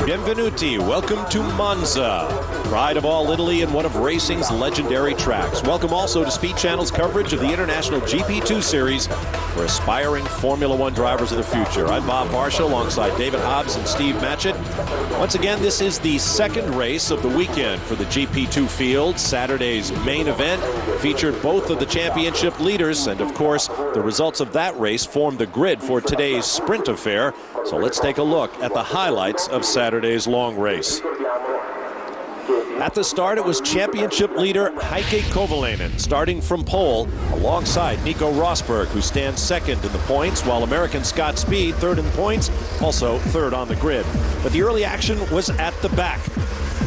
Benvenuti, welcome to Monza, pride of all Italy and one of racing's legendary tracks. Welcome also to Speed Channel's coverage of the International GP2 Series for aspiring Formula One drivers of the future. I'm Bob Marshall alongside David Hobbs and Steve Matchett. Once again, this is the second race of the weekend for the GP2 field. Saturday's main event featured both of the championship leaders, and of course, the results of that race formed the grid for today's sprint affair. So let's take a look at the highlights of Saturday's long race. At the start, it was championship leader Heikki Kovalainen starting from pole alongside Nico Rosberg, who stands second in the points, while American Scott Speed third in points, also third on the grid. But the early action was at the back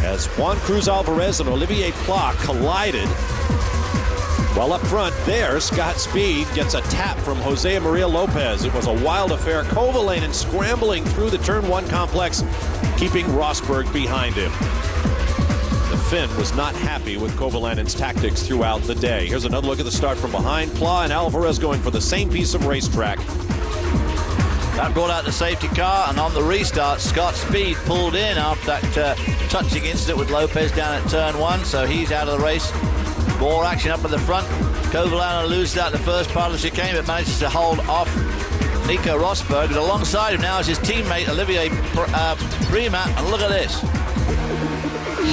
as Juan Cruz Alvarez and Olivier Pla collided. While up front there, Scott Speed gets a tap from Jose Maria Lopez. It was a wild affair. Kovalainen scrambling through the turn one complex, keeping Rosberg behind him. The Finn was not happy with Kovalainen's tactics throughout the day. Here's another look at the start from behind. Pla and Alvarez going for the same piece of racetrack. That brought out the safety car, and on the restart, Scott Speed pulled in after that touching incident with Lopez down at turn one, so he's out of the race. More action up at the front. Kovalainen loses out the first part of the chicane, but manages to hold off Nico Rosberg. And alongside him now is his teammate Olivier Prima, and look at this.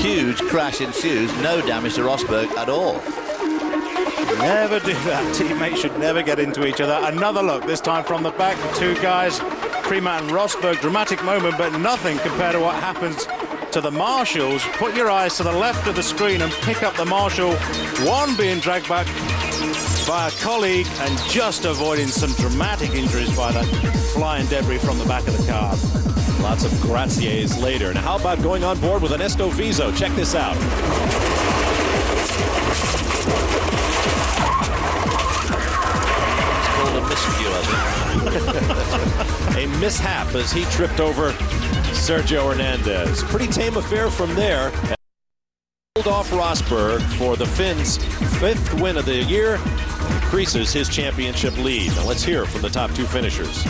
Huge crash ensues, no damage to Rosberg at all. Never do that. Teammates should never get into each other. Another look, this time from the back. The two guys, Prima and Rosberg. Dramatic moment, but nothing compared to what happens to the marshals. Put your eyes to the left of the screen and pick up the marshal. One being dragged back by a colleague and just avoiding some dramatic injuries by that flying debris from the back of the car. Lots of graziers later. Now how about going on board with an Esto Viso? Check this out. It's called a miscue, I think. A mishap as he tripped over Sergio Hernandez. Pretty tame affair from there. Pulled off Rosberg for the Finn's fifth win of the year. Increases his championship lead. Now let's hear from the top two finishers.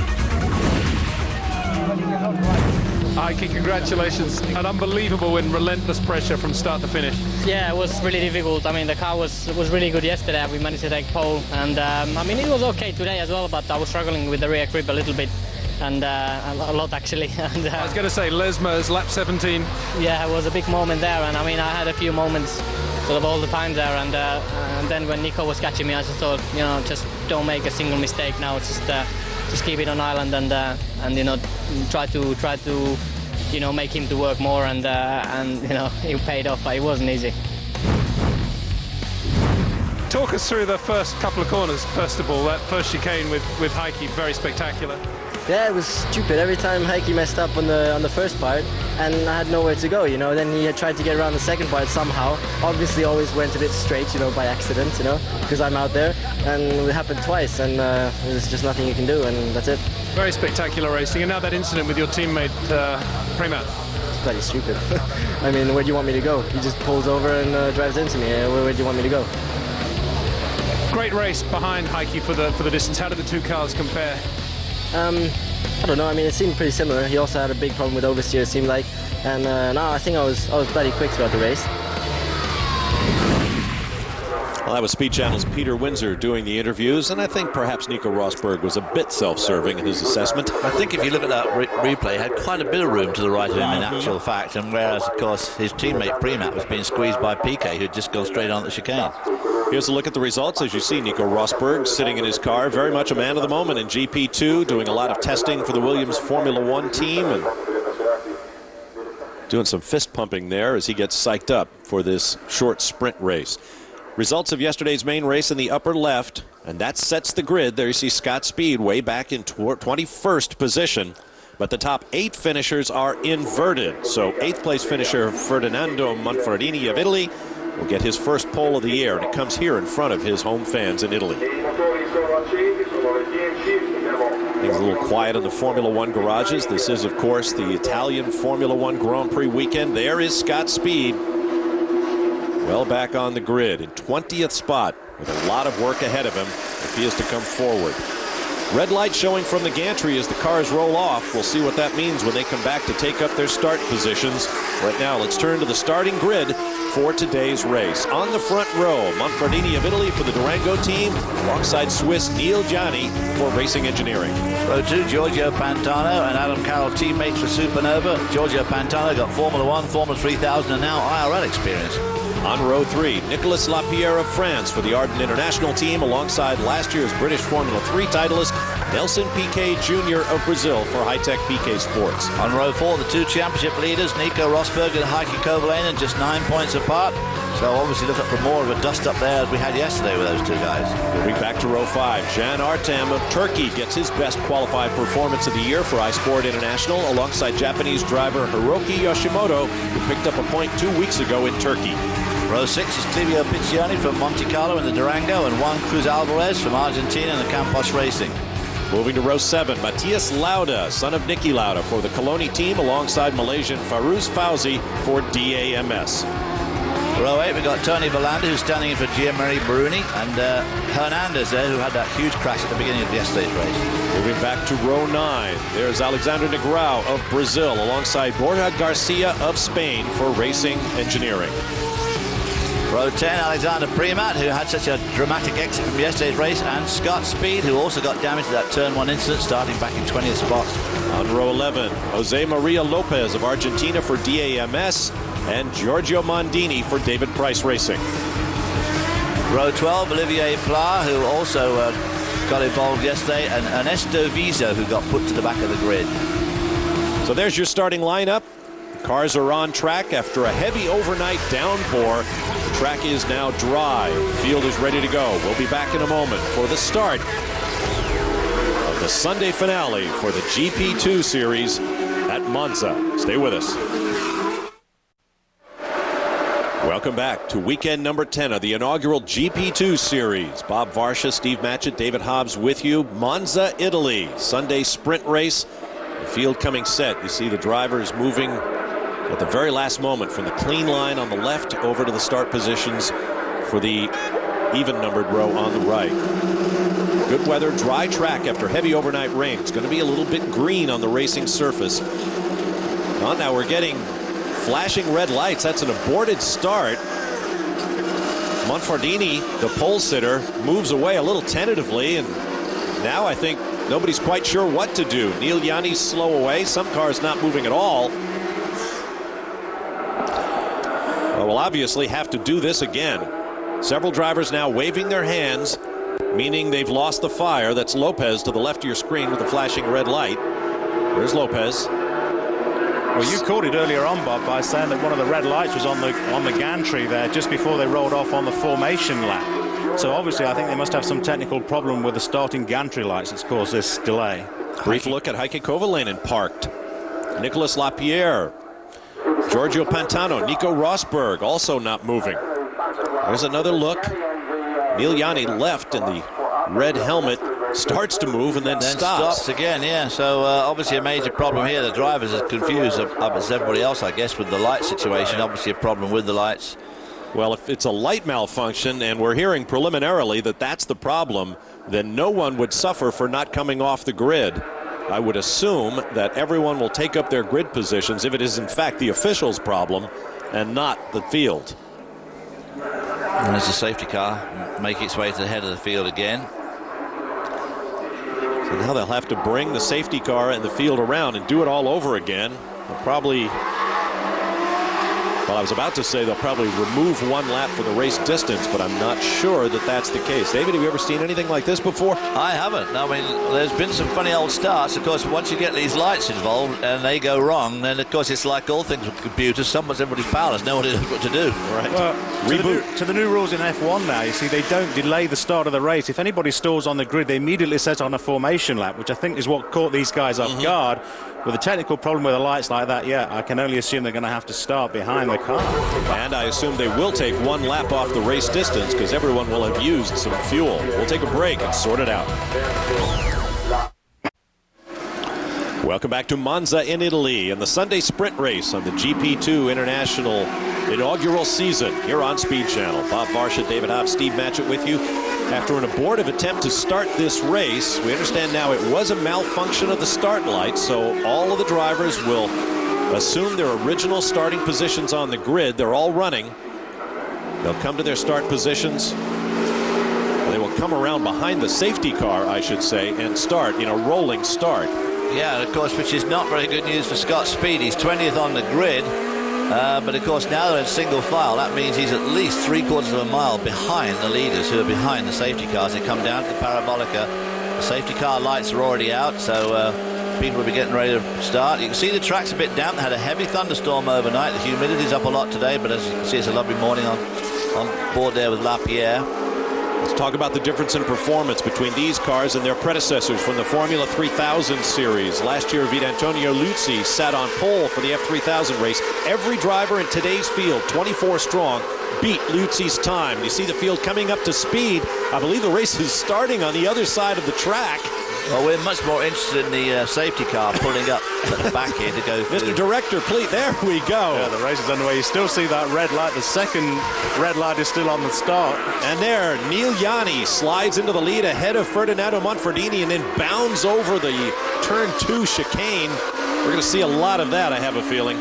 Heikki, congratulations. An unbelievable and relentless pressure from start to finish. Yeah, it was really difficult. I mean, the car was really good yesterday. We managed to take pole, and I mean, it was okay today as well, but I was struggling with the rear grip a little bit, and a lot actually. And, I was going to say, Lesmer's lap 17. Yeah, it was a big moment there, and I mean, I had a few moments sort of all the time there, and then when Nico was catching me, I just thought, you know, just don't make a single mistake now. Just keep it on island and you know, try to you know, make him to work more, and you know, it paid off, but it wasn't easy. Talk us through the first couple of corners. First of all, that first chicane with Heikki, very spectacular. Yeah, it was stupid. Every time Heikki messed up on the first part, and I had nowhere to go, you know. Then he had tried to get around the second part somehow. Obviously, always went a bit straight, you know, by accident, you know, because I'm out there. And it happened twice, and there's just nothing you can do, and that's it. Very spectacular racing. And now that incident with your teammate Prima. It's bloody stupid. I mean, where do you want me to go? He just pulls over and drives into me. Where do you want me to go? Great race behind Heikki for the distance. How did the two cars compare? I don't know. I mean, it seemed pretty similar. He also had a big problem with oversteer, it seemed like. And no, I think I was bloody quick throughout the race. Well, that was Speed Channel's Peter Windsor doing the interviews, and I think perhaps Nico Rosberg was a bit self-serving in his assessment. I think if you look at that replay, he had quite a bit of room to the right of him in actual fact, and whereas, of course, his teammate Prima was being squeezed by Piquet, who'd just gone straight on the chicane. Here's a look at the results. As you see, Nico Rosberg sitting in his car, very much a man of the moment in GP2, doing a lot of testing for the Williams Formula One team and doing some fist pumping there as he gets psyched up for this short sprint race. Results of yesterday's main race in the upper left, and that sets the grid. There you see Scott Speed way back in 21st position, but the top 8 finishers are inverted. So 8th place finisher Ferdinando Manfredini of Italy will get his first pole of the year, and it comes here in front of his home fans in Italy. Things a little quiet in the Formula One garages. This is, of course, the Italian Formula One Grand Prix weekend. There is Scott Speed, well back on the grid in 20th spot with a lot of work ahead of him if he is to come forward. Red light showing from the gantry as the cars roll off. We'll see what that means when they come back to take up their start positions. Right now, let's turn to the starting grid for today's race. On the front row, Monfardini of Italy for the Durango team, alongside Swiss Neil Gianni for Racing Engineering. Row 2, Giorgio Pantano and Adam Carroll, teammates for Supernova. Giorgio Pantano got Formula 1, Formula 3000, and now IRL experience. On row 3, Nicolas Lapierre of France for the Ardent International team, alongside last year's British Formula 3 titleist Nelson Piquet Jr. of Brazil for High-Tech PK Sports. On row 4, the 2 championship leaders, Nico Rosberg and Heikki Kovalainen, just 9 points apart. So obviously looking for more of a dust-up there as we had yesterday with those 2 guys. Moving back to row 5, Can Artem of Turkey gets his best qualified performance of the year for iSport International, alongside Japanese driver Hiroki Yoshimoto, who picked up a point 2 weeks ago in Turkey. Row 6 is Clivio Piccioni from Monte Carlo in the Durango, and Juan Cruz Alvarez from Argentina in the Campos Racing. Moving to row 7, Matias Lauda, son of Nicky Lauda, for the Coloni team, alongside Malaysian Farouz Fauzi for DAMS. Row 8, we've got Tony Valanda, who's standing in for Gianmarie Baruni, and Hernandez there, who had that huge crash at the beginning of yesterday's race. Moving back to row 9, there's Alexander Negrão of Brazil, alongside Borja Garcia of Spain for Racing Engineering. Row 10, Alexander Primat, who had such a dramatic exit from yesterday's race, and Scott Speed, who also got damaged at that turn 1 incident, starting back in 20th spot. On row 11, Jose Maria Lopez of Argentina for DAMS, and Giorgio Mondini for David Price Racing. Row 12, Olivier Pla, who also got involved yesterday, and Ernesto Viso, who got put to the back of the grid. So there's your starting lineup. The cars are on track after a heavy overnight downpour. The track is now dry. The field is ready to go. We'll be back in a moment for the start of the Sunday finale for the GP2 Series at Monza. Stay with us. Welcome back to weekend number 10 of the inaugural GP2 Series. Bob Varsha, Steve Matchett, David Hobbs with you. Monza, Italy. Sunday sprint race. The field coming set. You see the drivers moving at the very last moment from the clean line on the left over to the start positions for the even numbered row on the right. Good weather, dry track after heavy overnight rain. It's going to be a little bit green on the racing surface. Well, now we're getting flashing red lights. That's an aborted start. Monfardini, the pole sitter, moves away a little tentatively, and now I think nobody's quite sure what to do. Neil Yanni's slow away. Some cars not moving at all. Well, we'll obviously have to do this again. Several drivers now waving their hands, meaning they've lost the fire. That's Lopez to the left of your screen with the flashing red light. There's Lopez. Well, you called it earlier on, Bob, by saying that one of the red lights was on the gantry there just before they rolled off on the formation lap. So obviously I think they must have some technical problem with the starting gantry lights that's caused this delay. Brief look at Heikki Kovalainen parked. Nicolas Lapierre. Giorgio Pantano, Nico Rosberg also not moving. There's another look. Neil Yanni left in the red helmet. Starts to move and then stops again, yeah. So obviously a major problem here. The drivers are confused as everybody else, I guess, with the light situation. Obviously a problem with the lights. Well, if it's a light malfunction, and we're hearing preliminarily that that's the problem, then no one would suffer for not coming off the grid. I would assume that everyone will take up their grid positions if it is in fact the official's problem and not the field. And there's a safety car making its way to the head of the field again. So now they'll have to bring the safety car and the field around and do it all over again. They'll probably, well, I was about to say they'll probably remove one lap for the race distance, but I'm not sure that that's the case. David, have you ever seen anything like this before? I haven't. I mean, there's been some funny old starts. Of course, once you get these lights involved and they go wrong, then of course it's like all things with computers. Everybody's powerless. No one knows what to do. Right. Well, to the new rules in F1 now, you see, they don't delay the start of the race. If anybody stalls on the grid, they immediately set on a formation lap, which I think is what caught these guys off guard. With a technical problem with the lights like that, yeah, I can only assume they're going to have to start behind the car. And I assume they will take one lap off the race distance because everyone will have used some fuel. We'll take a break and sort it out. Welcome back to Monza in Italy and the Sunday sprint race on the GP2 International inaugural season here on Speed Channel. Bob Varsha, David Hobbs, Steve Matchett with you. after an abortive attempt to start this race. We understand now it was a malfunction of the start light, so all of the drivers will assume their original starting positions on the grid. They're all running. They'll come to their start positions. They will come around behind the safety car, I should say, and start in a rolling start. Yeah, of course, which is not very good news for Scott Speed. He's 20th on the grid, but of course now they're in single file. That means he's at least 3/4 of a mile behind the leaders, who are behind the safety cars. They come down to the Parabolica. The safety car lights are already out, so people will be getting ready to start. You can see the track's a bit damp. They had a heavy thunderstorm overnight. The humidity's up a lot today, but as you can see, it's a lovely morning on board there with Lapierre. Let's talk about the difference in performance between these cars and their predecessors from the Formula 3000 series. Last year, Vidantonio Luzzi sat on pole for the F3000 race. Every driver in today's field, 24 strong, beat Luzzi's time. You see the field coming up to speed. I believe the race is starting on the other side of the track. Well, we're much more interested in the safety car pulling up at the back here to go through. Mr. Director, please, there we go. Yeah, the race is underway. You still see that red light. The second red light is still on the start. And there, Neil Yanni slides into the lead ahead of Ferdinando Monfordini and then bounds over the turn 2 chicane. We're going to see a lot of that, I have a feeling.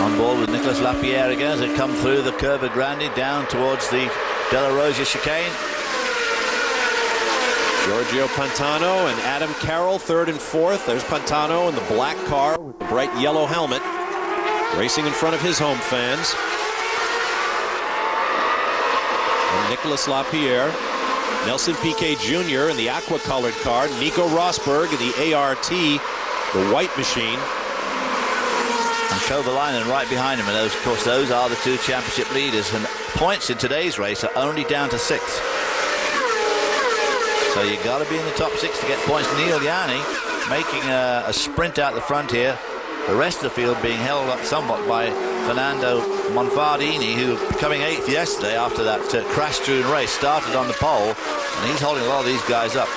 On board with Nicolas Lapierre again as they come through the Curva Grande down towards the Della Rosa chicane. Giorgio Pantano and Adam Carroll, 3rd and 4th. There's Pantano in the black car with the bright yellow helmet, racing in front of his home fans. And Nicolas Lapierre, Nelson Piquet Jr. in the aqua-colored car, Nico Rosberg in the ART, the white machine. And Kovalainen right behind him, and those, of course, those are the two championship leaders. And points in today's race are only down to 6. So you got to be in the top 6 to get points. Neil Yanni making a sprint out the front here. The rest of the field being held up somewhat by Fernando Monfardini, who coming 8th yesterday after that crash-strewn race, started on the pole, and he's holding a lot of these guys up.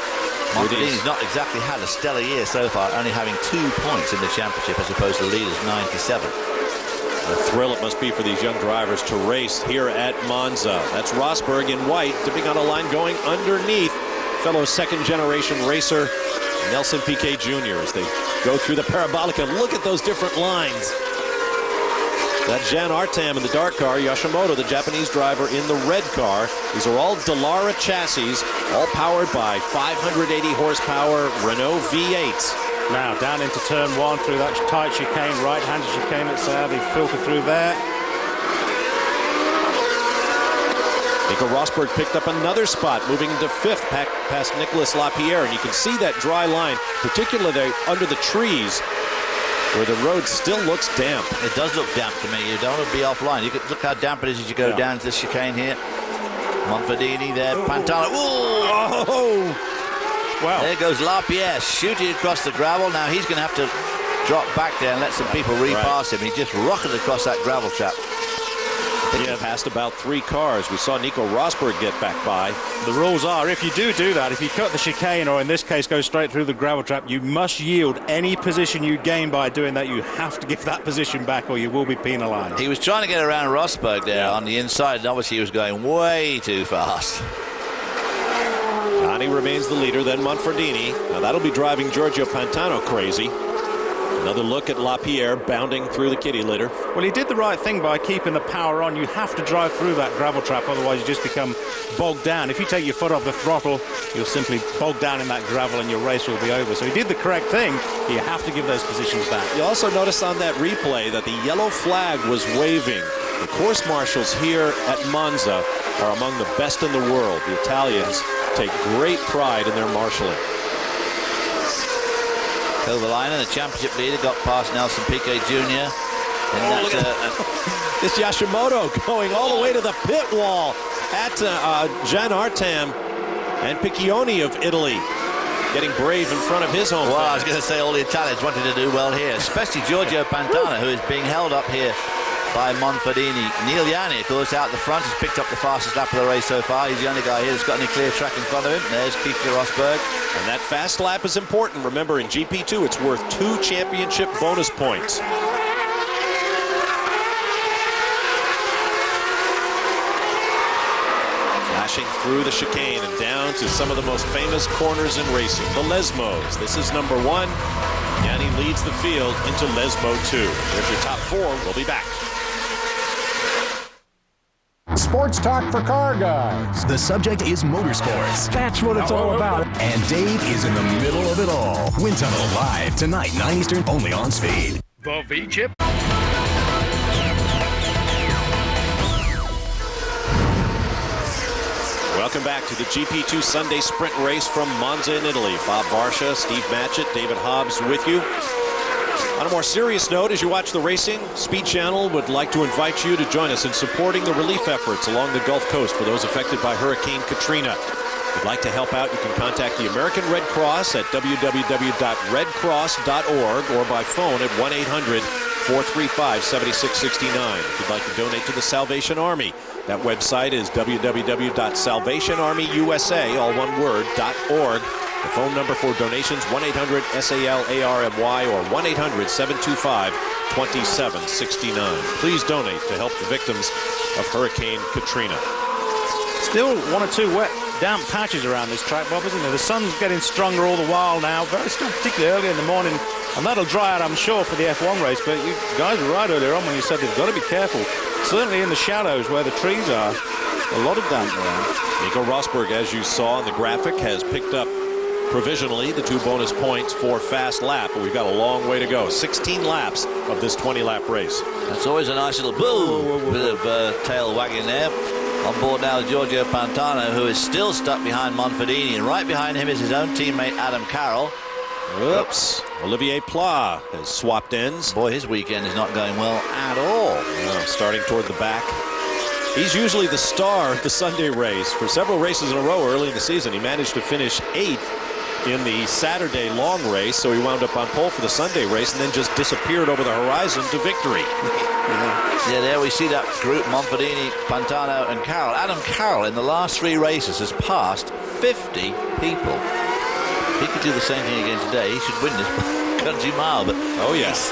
Monfardini's not exactly had a stellar year so far, only having 2 points in the championship as opposed to the leaders 97. The thrill it must be for these young drivers to race here at Monza. That's Rosberg in white, dipping on a line going underneath fellow second-generation racer Nelson Piquet Jr. as they go through the Parabolica. Look at those different lines. That Jan Artam in the dark car, Yoshimoto, the Japanese driver, in the red car. These are all Dallara chassis, all powered by 580 horsepower Renault V8s. Now down into turn 1 through that tight chicane, right-handed chicane. Let's see how they filter through there. Nico Rosberg picked up another spot, moving into 5th past Nicolas Lapierre, and you can see that dry line, particularly under the trees, where the road still looks damp. It does look damp to me. You don't want to be offline. You can look how damp it is as you go down to this chicane here. Monfordini there, Pantano. Ooh. Oh! Wow. There goes Lapierre shooting across the gravel. Now he's going to have to drop back there and let some people repass him. He just rocketed across that gravel trap. Yeah, passed about 3 cars. We saw Nico Rosberg get back by. The rules are, if you do that, if you cut the chicane, or in this case go straight through the gravel trap, you must yield any position you gain by doing that. You have to give that position back or you will be penalized. He was trying to get around Rosberg there on the inside, and obviously he was going way too fast. Yanni remains the leader, then Monfordini. Now that'll be driving Giorgio Pantano crazy. Another look at Lapierre bounding through the kitty litter. Well, he did the right thing by keeping the power on. You have to drive through that gravel trap, otherwise you just become bogged down. If you take your foot off the throttle, you'll simply bog down in that gravel and your race will be over. So he did the correct thing. You have to give those positions back. You also notice on that replay that the yellow flag was waving. The course marshals here at Monza are among the best in the world. The Italians take great pride in their marshalling. Kovalainen, the championship leader, got past Nelson Piquet Jr. This Yoshimoto going all the way to the pit wall at Jan Artam and Piccioni of Italy, getting brave in front of his home Well, fans. I was going to say all the Italians wanted to do well here, especially Giorgio Pantano, who is being held up here by Monfordini. Neil Yanni, of course, out the front, has picked up the fastest lap of the race so far. He's the only guy here that's got any clear track in front of him. There's Keith Rosberg. And that fast lap is important. Remember, in GP2, it's worth 2 championship bonus points. dashing through the chicane and down to some of the most famous corners in racing, the Lesmos. This is number 1. Yanni leads the field into Lesmo 2. There's your top 4. We'll be back. Sports talk for car guys. The subject is motorsports. That's what it's all about. And Dave is in the middle of it all. Wind Tunnel live tonight, 9 Eastern, only on Speed. The V-chip. Welcome back to the GP2 Sunday Sprint race from Monza in Italy. Bob Varsha, Steve Matchett, David Hobbs with you. On a more serious note, as you watch the racing, Speed Channel would like to invite you to join us in supporting the relief efforts along the Gulf Coast for those affected by Hurricane Katrina. If you'd like to help out, you can contact the American Red Cross at www.redcross.org or by phone at 1-800-435-7669. If you'd like to donate to the Salvation Army, that website is www.salvationarmyusa, all one word, .org. The phone number for donations, 1-800-SALARMY or 1-800-725-2769. Please donate to help the victims of Hurricane Katrina. Still 1 or 2 wet, damp patches around this track, Bob, isn't there? The sun's getting stronger all the while now, still particularly early in the morning, and that'll dry out, I'm sure, for the F1 race. But you guys were right earlier on when you said they've got to be careful. Certainly in the shadows where the trees are, a lot of damp around. Nico Rosberg, as you saw in the graphic, has picked up provisionally the 2 bonus points for fast lap, but we've got a long way to go. 16 laps of this 20-lap race. That's always a nice little boom, bit of tail wagging there. On board now Giorgio Pantano, who is still stuck behind Monfordini, and right behind him is his own teammate Adam Carroll. Oops. Olivier Pla has swapped ends. Boy, his weekend is not going well at all. Starting toward the back. He's usually the star of the Sunday race. For several races in a row early in the season, he managed to finish 8th in the Saturday long race, so he wound up on pole for the Sunday race and then just disappeared over the horizon to victory. Yeah, there we see that group, Monfordini, Pantano and Carroll. Adam Carroll in the last 3 races has passed 50 people. He could do the same thing again today. He should win this country mile, but oh yes,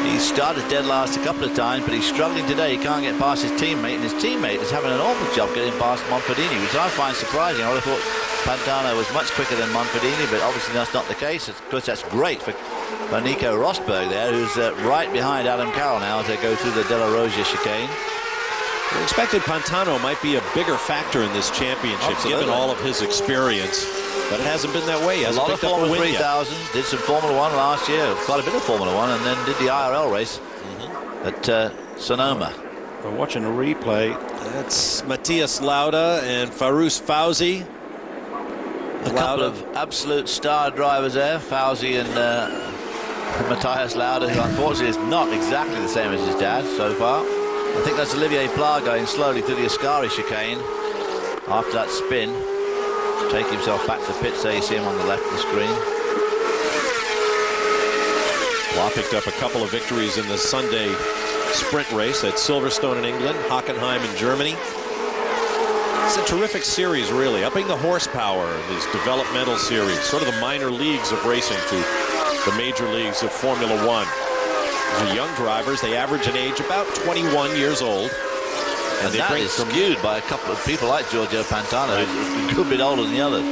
he started dead last a couple of times, but he's struggling today. He can't get past his teammate, and his teammate is having an awful job getting past Monfordini, which I find surprising. I would have thought Pantano was much quicker than Monfordini, but obviously that's not the case. Of course, that's great for Nico Rosberg there, who's right behind Adam Carroll now as they go through the Della Rosia chicane. We expected Pantano might be a bigger factor in this championship, given all of his experience, but it hasn't been that way. He hasn't a lot of picked up a Formula win 3000, did some Formula 1 last year, quite a bit of Formula 1, and then did the IRL race at Sonoma. We're watching a replay. That's Matthias Lauda and Farouz Fauzi. A couple of absolute star drivers there, Fauzi and Matthias Lauda, who unfortunately is not exactly the same as his dad so far. I think that's Olivier Pla going slowly through the Ascari chicane after that spin. Take himself back to the pits. There you see him on the left of the screen. Pla picked up a couple of victories in the Sunday sprint race at Silverstone in England, Hockenheim in Germany. It's a terrific series, really, upping the horsepower of this developmental series, sort of the minor leagues of racing to the major leagues of Formula One. The young drivers, they average an age about 21 years old. And that is skewed by a couple of people like Giorgio Pantano, who's a good bit older than the others.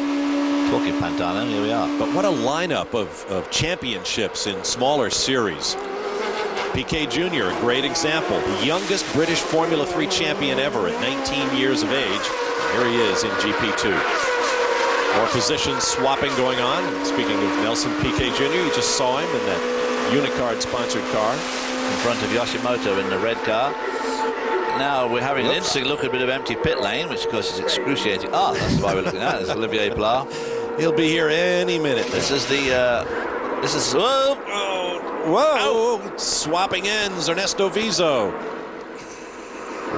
Talking Pantano, here we are. But what a lineup of championships in smaller series. Piquet Jr., a great example. The youngest British Formula 3 champion ever at 19 years of age. Here he is in GP2. More positions swapping going on. Speaking of Nelson Piquet Jr., you just saw him in that Unicard-sponsored car. In front of Yoshimoto in the red car. Now we're having an interesting look at a bit of empty pit lane, which of course is excruciating. That's why we're looking at it. It's Olivier Pla. He'll be here any minute. This is whoa! Swapping ends, Ernesto Vizo.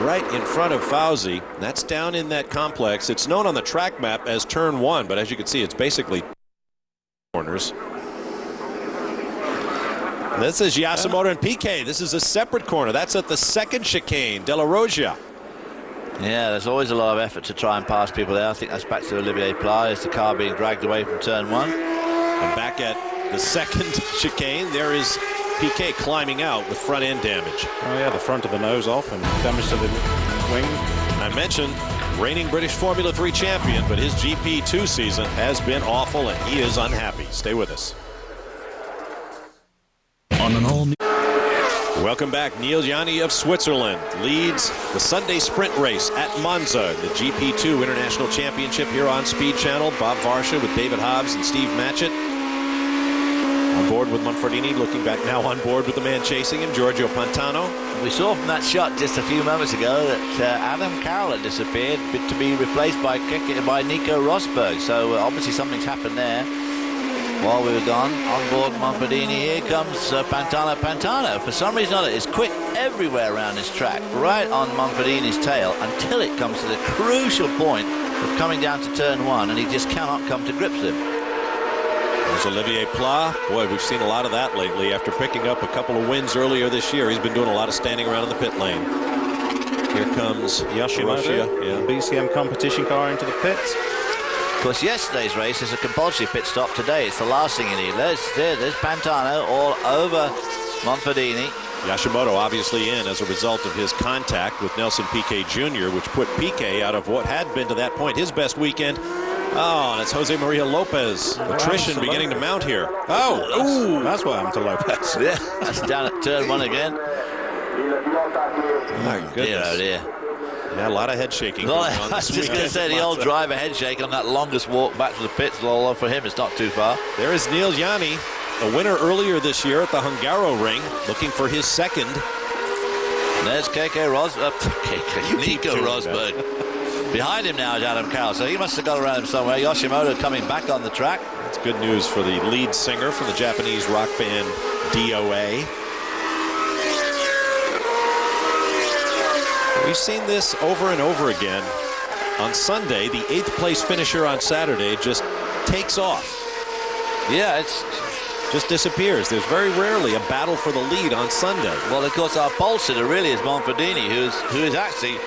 Right in front of Fauzi. That's down in that complex. It's known on the track map as turn 1, but as you can see, it's basically corners. This is Yasumoto and Piquet. This is a separate corner. That's at the second chicane, Della Rosia. Yeah, there's always a lot of effort to try and pass people there. I think that's back to Olivier Pla. Is the car being dragged away from turn 1. And back at the second chicane, there is Piquet climbing out with front end damage. Oh yeah, the front of the nose off and damage to the wing. I mentioned reigning British Formula 3 champion, but his GP2 season has been awful and he is unhappy. Stay with us. On an all-new... Welcome back. Neil Yanni of Switzerland leads the Sunday sprint race at Monza, the GP2 International Championship here on Speed Channel. Bob Varsha with David Hobbs and Steve Matchett on board with Manfredini, looking back now on board with the man chasing him, Giorgio Pantano. We saw from that shot just a few moments ago that Adam Carroll had disappeared to be replaced by Nico Rosberg. So obviously something's happened there. While we were gone, on board Manfredini, here comes Pantano. Pantano, for some reason or other, is quick everywhere around this track, right on Manfredini's tail, until it comes to the crucial point of coming down to turn 1, and he just cannot come to grips with him. There's Olivier Pla. Boy, we've seen a lot of that lately. After picking up a couple of wins earlier this year, he's been doing a lot of standing around in the pit lane. Here comes Yoshimoto, BCM competition car into the pits. Of course, yesterday's race is a compulsory pit stop. Today it's the last thing you need. There's Pantano all over Manfredini. Yoshimoto obviously in as a result of his contact with Nelson Piquet Jr., which put Piquet out of what had been to that point his best weekend. Oh, and it's Jose Maria Lopez. Attrition beginning to mount here. Oh, that's what happened to Lopez. Yeah, that's down at turn 1 again. My goodness. Dear, oh dear. Yeah, a lot of head shaking going on I was this just going to say, the old driver head shake on that longest walk back to the pits. Well, for him, it's not too far. There is Neil Yanni, a winner earlier this year at the Hungaroring, looking for his second. And there's Nico Rosberg. Behind him now is Adam Carroll, so he must have got around him somewhere. Yoshimoto coming back on the track. That's good news for the lead singer from the Japanese rock band DOA. We've seen this over and over again. On Sunday, the 8th place finisher on Saturday just takes off. Yeah, it's just disappears. There's very rarely a battle for the lead on Sunday. Well, of course, our pole sitter really is Manfredini, who is actually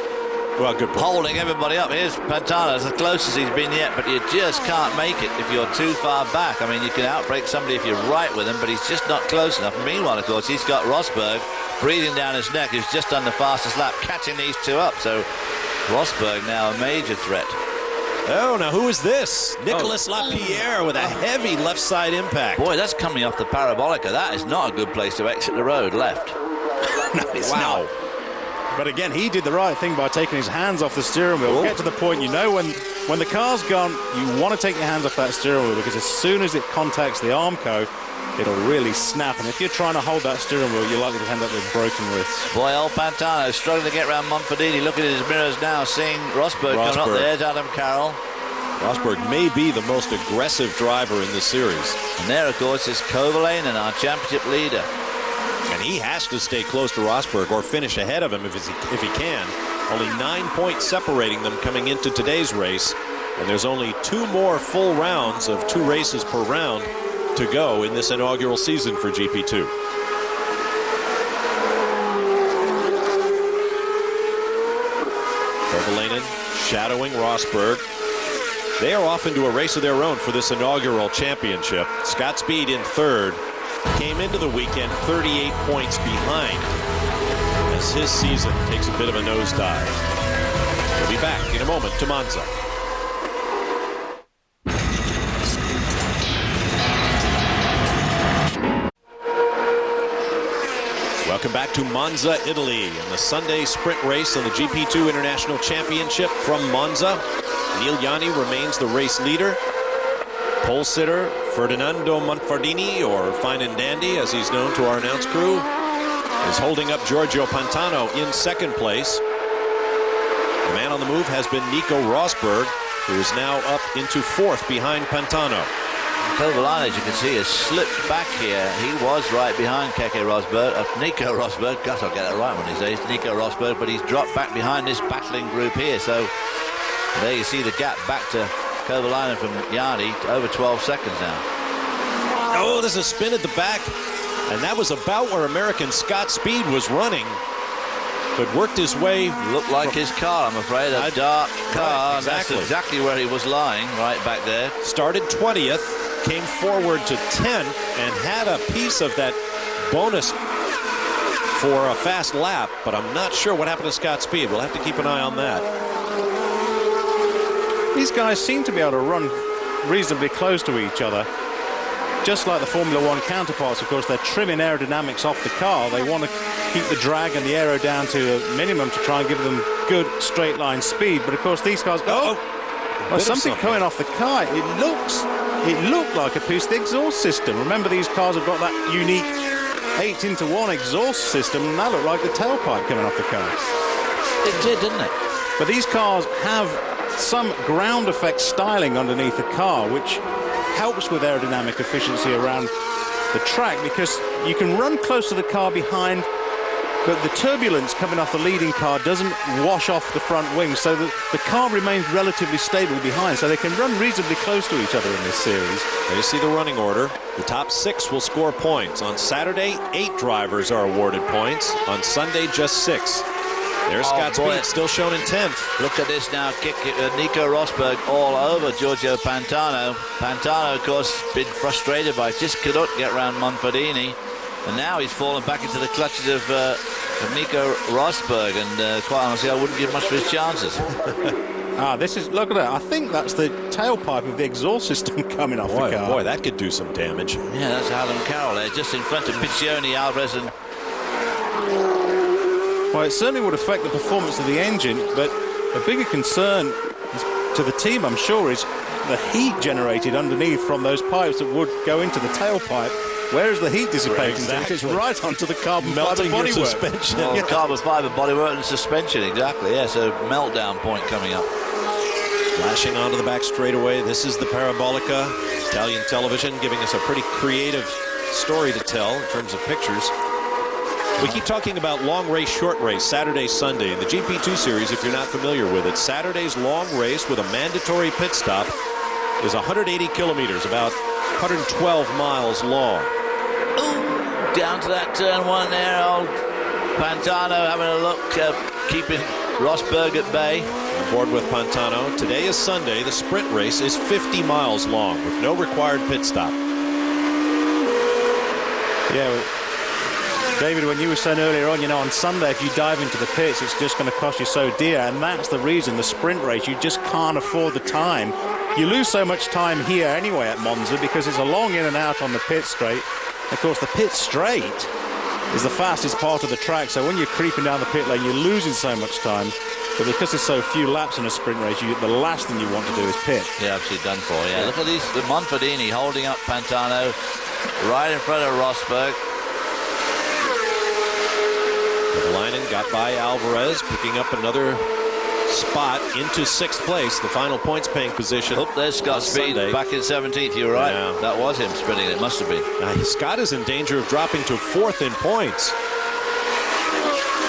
holding everybody up. Here's Pantano, as close as he's been yet, but you just can't make it if you're too far back. I mean, you can outbrake somebody if you're right with him, but he's just not close enough. Meanwhile, of course, he's got Rosberg breathing down his neck, who's just done the fastest lap, catching these two up. So Rosberg now a major threat. Oh, now who is this? Nicolas Lapierre with a heavy left side impact. Boy, that's coming off the parabolica. That is not a good place to exit the road, left. No, it's not. But again, he did the right thing by taking his hands off the steering wheel. We'll get to the point, you know, when the car's gone, you want to take your hands off that steering wheel, because as soon as it contacts the Armco, it'll really snap. And if you're trying to hold that steering wheel, you're likely to end up with broken wrists. Boy, old Pantano struggling to get around Manfredini. Looking at his mirrors now, seeing Rosberg coming up there. There's Adam Carroll. Rosberg may be the most aggressive driver in this series. And there, of course, is Kovalainen, our championship leader. And he has to stay close to Rosberg or finish ahead of him if he can. Only 9 points separating them coming into today's race. And there's only 2 more full rounds of 2 races per round to go in this inaugural season for GP2. Kovalainen shadowing Rosberg. They are off into a race of their own for this inaugural championship. Scott Speed in 3rd. Came into the weekend 38 points behind as his season takes a bit of a nosedive. We'll be back in a moment to Monza. Welcome back to Monza, Italy, in the Sunday sprint race on the GP2 International Championship from Monza. Neil Yanni remains the race leader. Pole sitter Ferdinando Manfredini, or Fine and Dandy as he's known to our announce crew, is holding up Giorgio Pantano in 2nd place. The man on the move has been Nico Rosberg, who is now up into 4th behind Pantano. Kovalainen, as you can see, has slipped back here. He was right behind Nico Rosberg. Gosh, I'll get that right one these days. Nico Rosberg, but he's dropped back behind this battling group here. So there you see the gap back to Kovalainen from Yanni, over 12 seconds now. Oh, there's a spin at the back, and that was about where American Scott Speed was running, but worked his way. Looked like his car, I'm afraid, a dark car. Right, exactly. That's exactly where he was lying, right back there. Started 20th, came forward to 10th, and had a piece of that bonus for a fast lap, but I'm not sure what happened to Scott Speed. We'll have to keep an eye on that. These guys seem to be able to run reasonably close to each other. Just like the Formula One counterparts, of course, they're trimming aerodynamics off the car. They want to keep the drag and the aero down to a minimum to try and give them good straight line speed. But of course, these cars go. Well, something coming off the car. It looked like a piece of the exhaust system. Remember, these cars have got that unique 8-into-1 exhaust system, and that looked like the tailpipe coming off the car. It did, didn't it? But these cars have some ground effect styling underneath the car, which helps with aerodynamic efficiency around the track, because you can run close to the car behind, but the turbulence coming off the leading car doesn't wash off the front wing, so that the car remains relatively stable behind, so they can run reasonably close to each other in this series. There you see the running order. The top 6 will score points. On Saturday, 8 drivers are awarded points. On Sunday, just 6. There's Scott Speed, still shown in 10th. Look at this now, Nico Rosberg all over Giorgio Pantano. Pantano, of course, been frustrated by just couldn't get around Monfordini, and now he's fallen back into the clutches of Nico Rosberg, and quite honestly, I wouldn't give much for his chances. Look at that. I think that's the tailpipe of the exhaust system coming off the car. Boy, that could do some damage. Yeah, that's Alan Carroll there, just in front of Piccioni, Alvarez, and... Well, it certainly would affect the performance of the engine, but a bigger concern to the team, I'm sure, is the heat generated underneath from those pipes that would go into the tailpipe. Where is the heat dissipating? Exactly. It's right onto the carbon fiber Melting your bodywork. suspension. Well, carbon fiber bodywork and suspension, exactly, yeah, so meltdown point coming up. Flashing onto the back straightaway. This is the Parabolica, Italian television, giving us a pretty creative story to tell in terms of pictures. We keep talking about long race, short race, Saturday, Sunday. In the GP2 Series, if you're not familiar with it, Saturday's long race with a mandatory pit stop is 180 kilometers, about 112 miles long. Ooh, down to that turn 1 there, old Pantano having a look, keeping Rosberg at bay. On board with Pantano. Today is Sunday. The sprint race is 50 miles long with no required pit stop. Yeah, David, when you were saying earlier on, on Sunday, if you dive into the pits, it's just going to cost you so dear. And that's the reason, the sprint race, you just can't afford the time. You lose so much time here anyway at Monza because it's a long in and out on the pit straight. Of course, the pit straight is the fastest part of the track. So when you're creeping down the pit lane, you're losing so much time. But because there's so few laps in a sprint race, the last thing you want to do is pit. Yeah, absolutely done for, yeah. Look at these, the Monfordini holding up Pantano right in front of Rosberg. Leinen got by Alvarez, picking up another spot into 6th place, the final points paying position. Oh, there's Scott Speed back in 17th. You're right. Yeah. That was him sprinting. It must have been. Scott is in danger of dropping to 4th in points.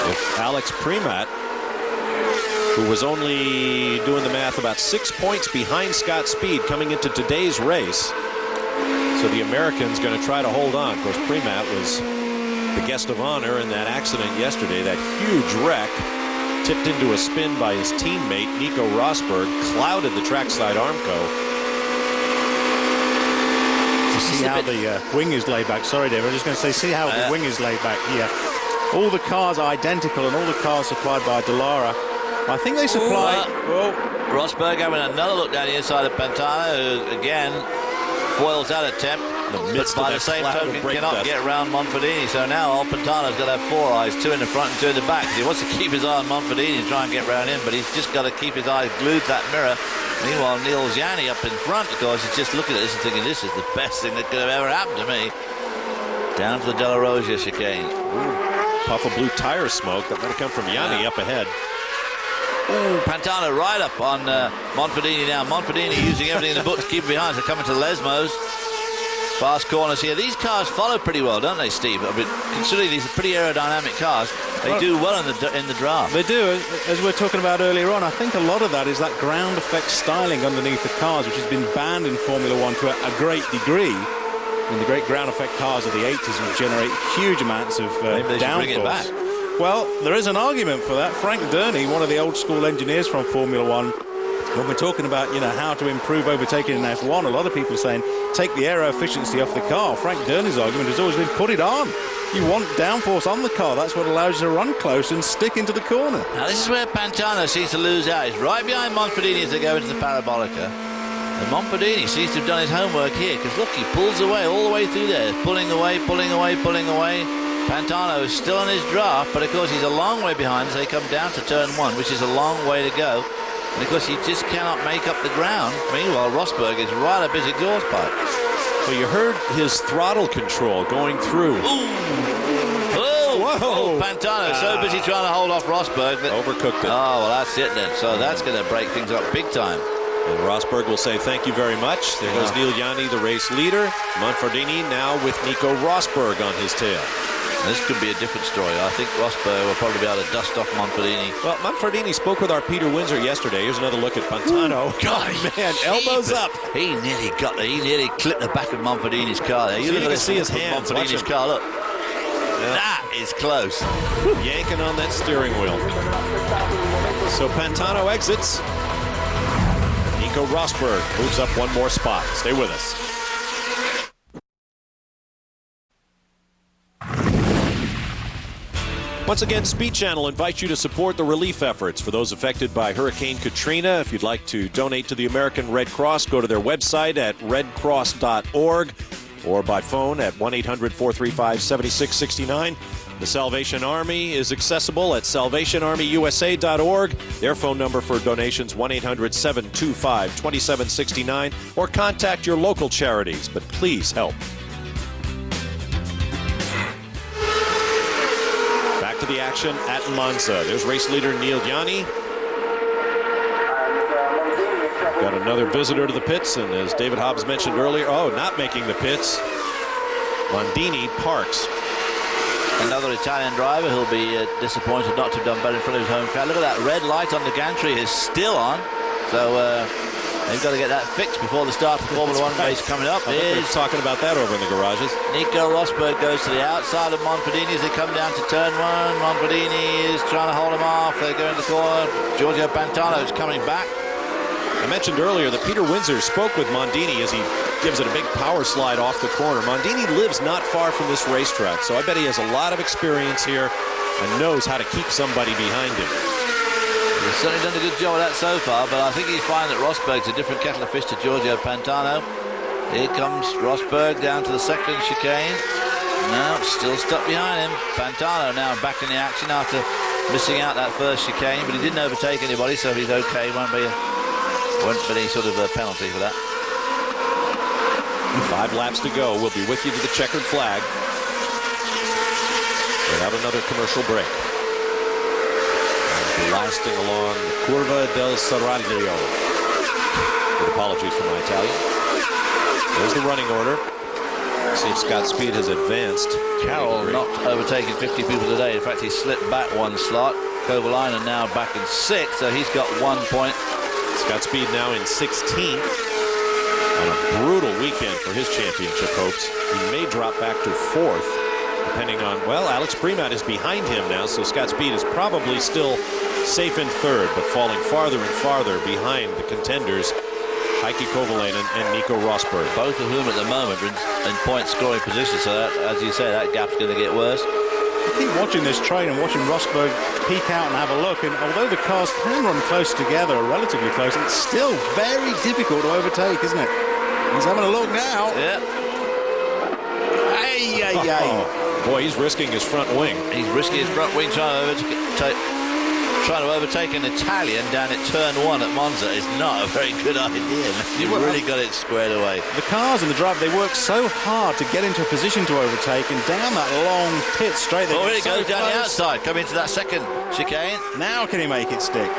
If Alex Premat, who was only doing the math about 6 points behind Scott Speed coming into today's race, so the American's going to try to hold on. Of course, Premat was the guest of honor in that accident yesterday, that huge wreck, tipped into a spin by his teammate Nico Rosberg, clouded the trackside Armco. You see how the wing is laid back. Sorry, Dave, I was just going to say, see how the wing is laid back here. All the cars are identical, and all the cars supplied by Dallara. I think they supply... Rosberg having another look down the inside of Pantano, who again foils that attempt. But by the same token, cannot get around Monfordini. So now old Pantano's got to have 4 eyes, 2 in the front and 2 in the back. He wants to keep his eye on Monfordini and try and get around him, but he's just got to keep his eyes glued to that mirror. Meanwhile, Neil Gianni up in front, of course, is just looking at this and thinking, this is the best thing that could have ever happened to me. Down to the Della Rosa chicane. Puff of blue tire smoke. That might have come from Gianni up ahead. Ooh, Pantano right up on Monfordini now. Monfordini using everything in the book to keep him behind. So coming to Lesmos. Fast corners here. These cars follow pretty well, don't they, Steve? I mean, considering these are pretty aerodynamic cars, they do well in the draft. They do. As we were talking about earlier on, I think a lot of that is that ground effect styling underneath the cars, which has been banned in Formula One to a great degree. And the great ground effect cars of the 80s would generate huge amounts of downforce. Bring it back. Well, there is an argument for that. Frank Durney, one of the old school engineers from Formula One, when we're talking about, how to improve overtaking in F1, a lot of people are saying, take the aero efficiency off the car. Frank Durney's argument has always been, put it on. You want downforce on the car. That's what allows you to run close and stick into the corner. Now this is where Pantano seems to lose out. He's right behind Monfordini as they go into the Parabolica. And Monfordini seems to have done his homework here, because look, he pulls away all the way through there. Pulling away, pulling away, pulling away. Pantano is still on his draft, but of course he's a long way behind as they come down to turn 1, which is a long way to go. And of course he just cannot make up the ground. Meanwhile, Rosberg is right up his exhaust pipe. Well, you heard his throttle control going through. Oh, Pantano so busy trying to hold off Rosberg that Overcooked it. Oh, well, that's it then. So that's going to break things up big time. And Rosberg will say thank you very much. There goes Neil Yanni, the race leader. Monfordini now with Nico Rosberg on his tail. This could be a different story. I think Rosberg will probably be able to dust off Monfordini. Well, Monfordini spoke with our Peter Windsor yesterday. Here's another look at Pantano. God, man, elbows up. He nearly clipped the back of Monfordini's car there. You can see his hands. Monfordini's car, look. Yeah. That is close. Yanking on that steering wheel. So Pantano exits. Nico Rosberg moves up one more spot. Stay with us. Once again, Speed Channel invites you to support the relief efforts for those affected by Hurricane Katrina. If you'd like to donate to the American Red Cross, go to their website at redcross.org or by phone at 1-800-435-7669. The Salvation Army is accessible at salvationarmyusa.org. Their phone number for donations, 1-800-725-2769, or contact your local charities, but please help. Back to the action at Monza. There's race leader Neil Yanni. Got another visitor to the pits, and as David Hobbs mentioned earlier, not making the pits, Mondini parks. Another Italian driver who'll be disappointed not to have done better in front of his home crowd. Look at that red light on the gantry is still on. So they've got to get that fixed before the start of the Formula 1 race coming up. They're talking about that over in the garages. Nico Rosberg goes to the outside of Monfordini as they come down to turn 1. Monfordini is trying to hold him off. They go in the corner. Giorgio Pantano is coming back. I mentioned earlier that Peter Windsor spoke with Mondini as he gives it a big power slide off the corner. Mondini lives not far from this racetrack, so I bet he has a lot of experience here and knows how to keep somebody behind him. He's certainly done a good job of that so far, but I think he's finding that Rosberg's a different kettle of fish to Giorgio Pantano. Here comes Rosberg down to the second chicane. No, still stuck behind him. Pantano now back in the action after missing out that first chicane, but he didn't overtake anybody, so he's okay. Won't be any sort of a penalty for that. 5 laps to go. We'll be with you to the checkered flag without another commercial break. Blasting along the Curva del Serraglio. With apologies for my Italian. There's the running order. See if Scott Speed has advanced. Carroll not overtaking 50 people today. In fact, he slipped back one slot. Kovalainen now back in 6th, so he's got 1 point. Scott Speed now in 16th. On a brutal weekend for his championship hopes. He may drop back to 4th, depending on, well, Alex Premat is behind him now, so Scott Speed is probably still safe in 3rd, but falling farther and farther behind the contenders, Heikki Kovalainen and Nico Rosberg. Both of whom at the moment are in point-scoring position, so that, as you say, that gap's going to get worse. I keep watching this train and watching Rosberg peek out and have a look, and although the cars can run close together, or relatively close, it's still very difficult to overtake, isn't it? He's having a look now. Yeah. Boy, he's risking his front wing. He's risking his front wing trying to overtake an Italian down at turn 1 at Monza is not a very good idea. You've really got it squared away. The cars and the driver, they work so hard to get into a position to overtake, and down that long pit straight. Oh, here it goes down the outside, coming into that second chicane. Now can he make it stick?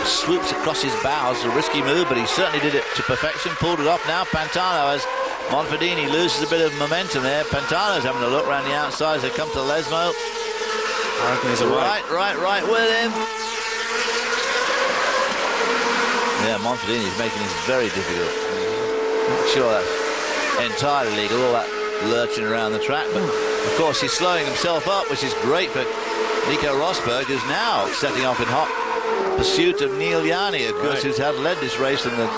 Swoops across his bows, a risky move, but he certainly did it to perfection, pulled it off. Now Pantano, as Monfordini loses a bit of momentum there. Pantano's having a look around the outside as they come to Lesmo. Right with him. Yeah, Monfordini's making this very difficult. Not sure that's entirely legal, all that lurching around the track, but of course he's slowing himself up, which is great for Nico Rosberg, who's now setting off in hot pursuit of Neil Yanni, of course, who's had led this race from the,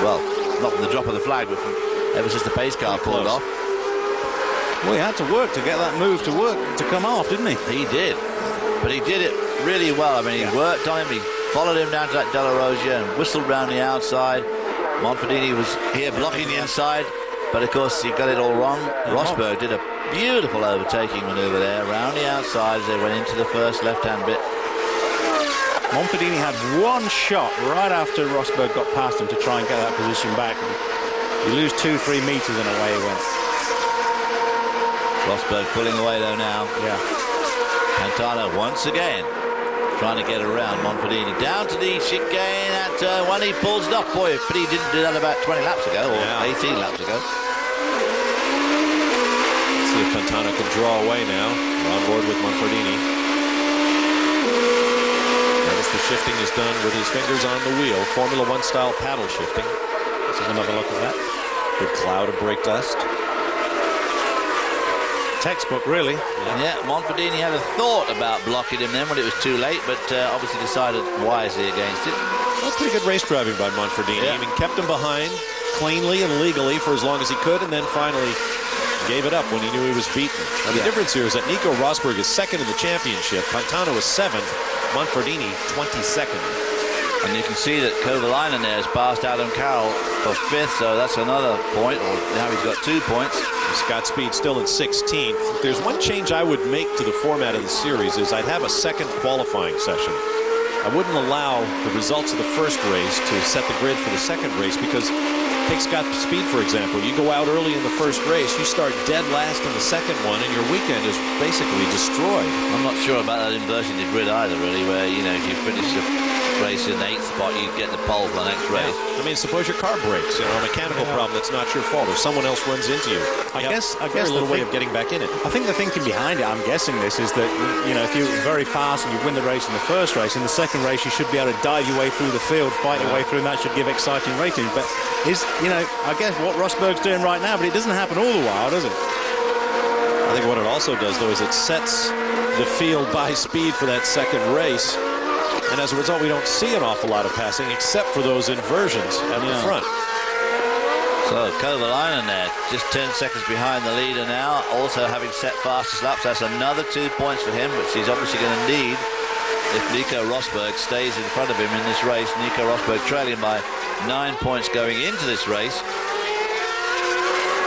well, not from the drop of the flag, but from ever since the pace car pulled off. Well, he had to work to get that move to work, to come off, didn't he? He did. But he did it really well. I mean, he worked on him. He followed him down to that Della Rosia and whistled round the outside. Monfordini was here blocking the inside, but of course he got it all wrong. Rosberg did a beautiful overtaking maneuver there around the outside as they went into the first left-hand bit. Monfordini had one shot right after Rosberg got past him to try and get that position back. You lose 2-3 meters and away he went. Rosberg pulling away though now. Yeah. Pantano once again trying to get around Monfordini. Down to the chicane at turn 1. He pulls it off. Boy, but he didn't do that about 20 laps ago or 18 laps ago. See if Pantano can draw away now. We're on board with Monfordini. Notice the shifting is done with his fingers on the wheel. Formula One style paddle shifting. Let's have another look at that. Good cloud of brake dust. Textbook, really. Yeah, Monfordini had a thought about blocking him then when it was too late, but obviously decided wisely against it. Well, pretty good race driving by Monfordini. I mean, kept him behind cleanly and legally for as long as he could, and then finally gave it up when he knew he was beaten. Now, the difference here is that Nico Rosberg is second in the championship. Pantano is 7th. Monfordini 22nd. And you can see that Kovalainen there has passed Adam Carroll for 5th, so that's another point. Or now he's got 2 points. Scott Speed still in 16th. If there's one change I would make to the format of the series is I'd have a second qualifying session. I wouldn't allow the results of the first race to set the grid for the second race, because take Scott Speed, for example. You go out early in the first race, you start dead last in the second one, and your weekend is basically destroyed. I'm not sure about that inverting the grid either, really, where, you know, if you finish the race in the 8th spot, you get the pole for the next race. Yeah. I mean, suppose your car breaks, you know, a mechanical problem that's not your fault, or someone else runs into you. I guess very little way of getting back in it. I think the thinking behind it, I'm guessing this, is that, you know, if you're very fast and you win the race in the first race, in the second race you should be able to dive your way through the field, fight your way through, and that should give exciting racing. But is, you know, I guess what Rosberg's doing right now, but it doesn't happen all the while, does it? I think what it also does, though, is it sets the field by Speed for that second race. And as a result, we don't see an awful lot of passing except for those inversions at the front. So Kovalainen there, just 10 seconds behind the leader now, also having set fastest laps. That's another 2 points for him, which he's obviously going to need if Nico Rosberg stays in front of him in this race. Nico Rosberg trailing by 9 points going into this race.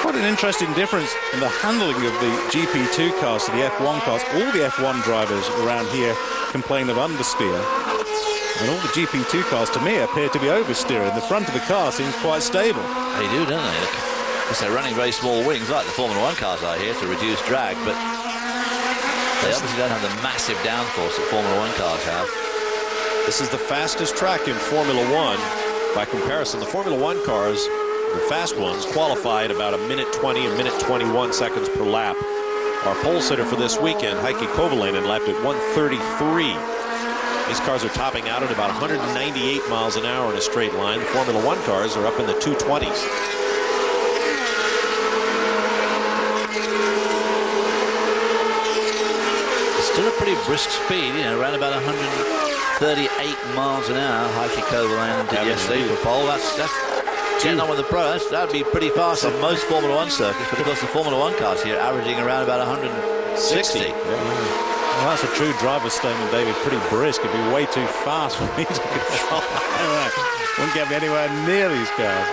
Quite an interesting difference in the handling of the GP2 cars to the F1 cars. All the F1 drivers around here complain of understeer, and all the GP2 cars, to me, appear to be oversteering. The front of the car seems quite stable. They do, don't they? Because they're running very small wings, like the Formula One cars are here, to reduce drag, but they obviously don't have the massive downforce that Formula One cars have. This is the fastest track in Formula One. By comparison, the Formula One cars, the fast ones, qualify at about 1:20, 1:21 seconds per lap. Our pole sitter for this weekend, Heikki Kovalainen, lapped at 1:33. These cars are topping out at about 198 miles an hour in a straight line. The Formula One cars are up in the 220s. It's still a pretty brisk speed, you know, around about 138 miles an hour. Heikki Kovalainen did yesterday for pole. That's getting on with the pro. That would be pretty fast on most Formula One circuits, but of course the Formula One cars here averaging around about 160. Yeah. Well, that's a true driver's statement, David. Pretty brisk. It'd be way too fast for me to control. Wouldn't get me anywhere near these cars.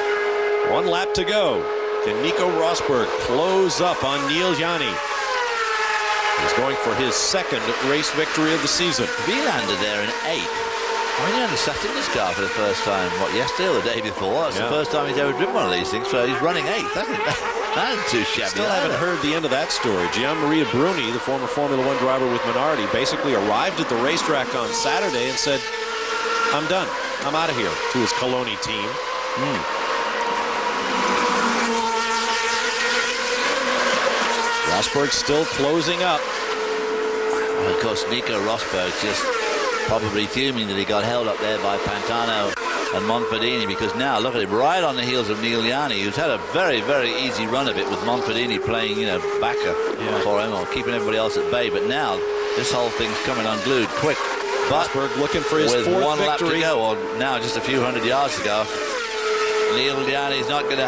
One lap to go. Can Nico Rosberg close up on Neil Yanni? He's going for his second race victory of the season. Vilander there in 8th. I mean, he only sat in this car for the first time, what, yesterday or the day before? That's the first time he's ever driven one of these things, so he's running 8th. That isn't too shabby. Still haven't heard the end of that story. Gianmaria Bruni, the former Formula One driver with Minardi, basically arrived at the racetrack on Saturday and said, I'm done. I'm out of here, to his Coloni team. Rosberg still closing up. And of course, Nico Rosberg just probably fuming that he got held up there by Pantano and Monfordini, because now look at him right on the heels of Neil Yanni, who's had a very, very easy run of it with Monfordini playing, you know, backer for him or keeping everybody else at bay. But now this whole thing's coming unglued quick. But Rosberg looking for his with fourth one victory. lap to go, or now just a few hundred yards to go, Neil Yanni's not going to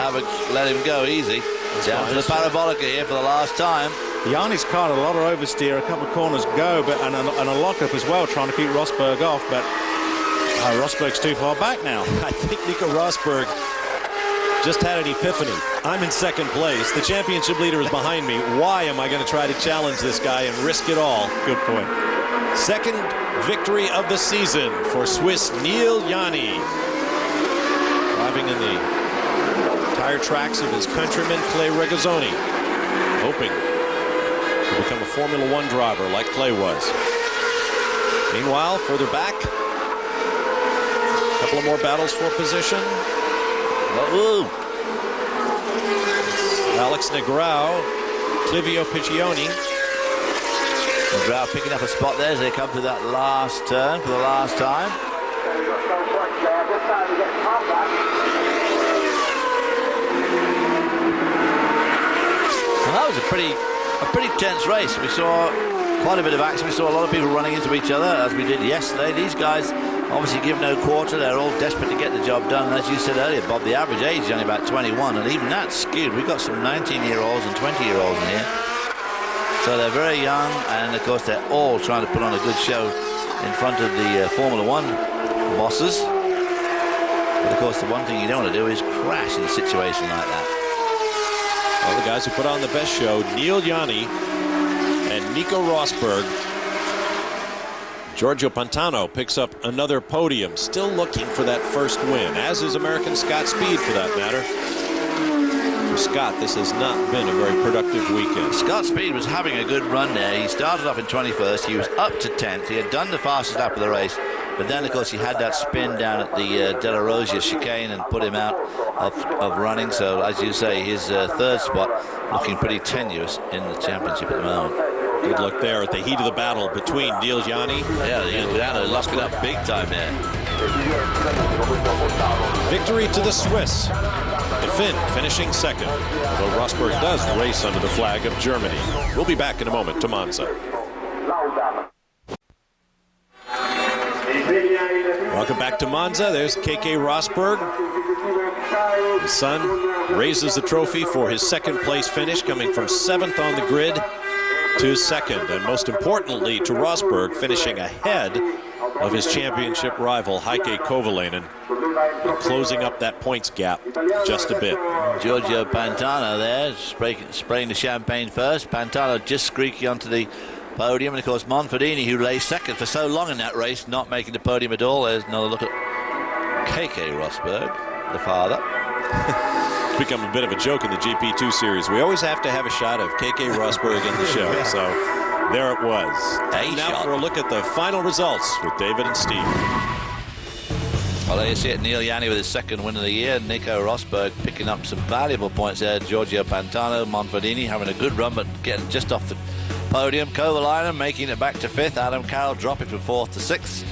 let him go easy. Down to the parabolica here for the last time. Yanni's car had a lot of oversteer, a couple of corners go, but and a lockup as well, trying to keep Rosberg off, but Rosberg's too far back now. I think Nico Rosberg just had an epiphany. I'm in second place. The championship leader is behind me. Why am I going to try to challenge this guy and risk it all? Good point. Second victory of the season for Swiss Neil Yanni. Driving in the tire tracks of his countryman Clay Regazzoni, hoping to become a Formula One driver like Clay was. Meanwhile, further back, a couple of more battles for position. Alex Negrão, Clivio Piccioni. Negrão picking up a spot there as they come to that last turn for the last time. Well, that was a pretty tense race. We saw quite a bit of action. We saw a lot of people running into each other as we did yesterday. These guys obviously give no quarter. They're all desperate to get the job done. And as you said earlier, Bob, the average age is only about 21, and even that's skewed. We've got some 19-year-olds and 20-year-olds in here. So they're very young, and of course they're all trying to put on a good show in front of the Formula One bosses. But of course the one thing you don't want to do is crash in a situation like that. Well, the guys who put on the best show, Neil Yanni and Nico Rosberg. Giorgio Pantano picks up another podium, still looking for that first win, as is American Scott Speed for that matter. For Scott, this has not been a very productive weekend. Scott Speed was having a good run there. He started off in 21st. He was up to 10th. He had done the fastest lap of the race. But then, of course, he had that spin down at the De La Rosia chicane and put him out of running. So, as you say, his third spot looking pretty tenuous in the championship at the moment. Good look there at the heat of the battle between Neil Yanni. Yeah, Yanni locking up big time there. Victory to the Swiss. The Finn finishing second, though Rosberg does race under the flag of Germany. We'll be back in a moment to Monza. Welcome back to Monza. There's KK Rosberg. His son raises the trophy for his second place finish, coming from 7th on the grid to 2nd, and most importantly to Rosberg, finishing ahead of his championship rival Heikki Kovalainen, and closing up that points gap just a bit. Giorgio Pantano there, spraying the champagne first. Pantano just squeaky onto the podium, and of course Monfordini, who lay second for so long in that race, not making the podium at all. There's another look at KK Rosberg, the father. It's become a bit of a joke in the GP2 Series. We always have to have a shot of KK Rosberg in the show, so there it was. And now for a look at the final results with David and Steve. Well, there you see it, Neil Yanni with his second win of the year. Nico Rosberg picking up some valuable points there. Giorgio Pantano, Monfordini having a good run, but getting just off the podium. Kovalainen making it back to 5th. Adam Carroll dropping from 4th to 6th.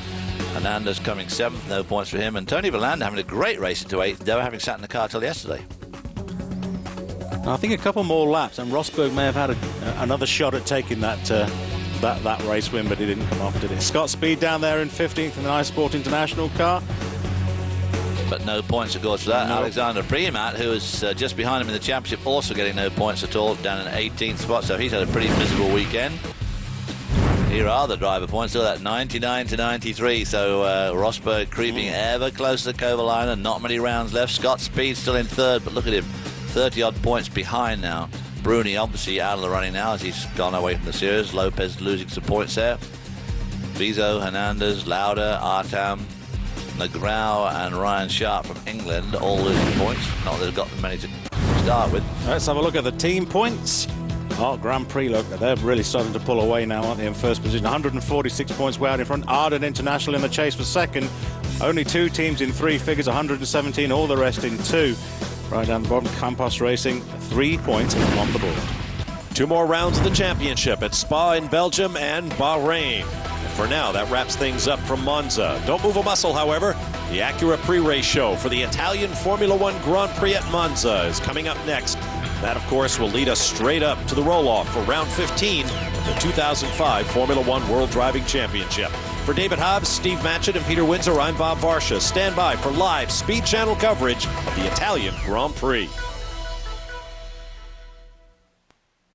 Hernandez coming 7th, no points for him. And Tony Verlander having a great race into 8th, though, having sat in the car till yesterday. I think a couple more laps, and Rosberg may have had another shot at taking that race win, but he didn't come off, did he? Scott Speed down there in 15th in the iSport International car. But no points, of course, for that. No. Alexander Priemat, who was just behind him in the championship, also getting no points at all, down in 18th spot, so he's had a pretty miserable weekend. Here are the driver points, still at 99 to 93, so Rosberg creeping ever closer to Kovalainen, not many rounds left. Scott Speed still in 3rd, but look at him, 30-odd points behind now. Bruni obviously out of the running now as he's gone away from the series. Lopez losing some points there. Vizo, Hernandez, Lauda, Artam, Negrão and Ryan Sharp from England all losing points. Not that they've got many to start with. Let's have a look at the team points. Oh, Grand Prix, look, they're really starting to pull away now, aren't they, in first position. 146 points way out in front. Arden International in the chase for second. Only 2 teams in 3 figures, 117, all the rest in 2. Right down the bottom, Campos Racing, 3 points on the board. 2 more rounds of the championship at Spa in Belgium and Bahrain. For now, that wraps things up from Monza. Don't move a muscle, however. The Acura pre-race show for the Italian Formula One Grand Prix at Monza is coming up next. That, of course, will lead us straight up to the roll-off for round 15 of the 2005 Formula One World Driving Championship. For David Hobbs, Steve Matchett, and Peter Windsor, I'm Bob Varsha. Stand by for live Speed Channel coverage of the Italian Grand Prix.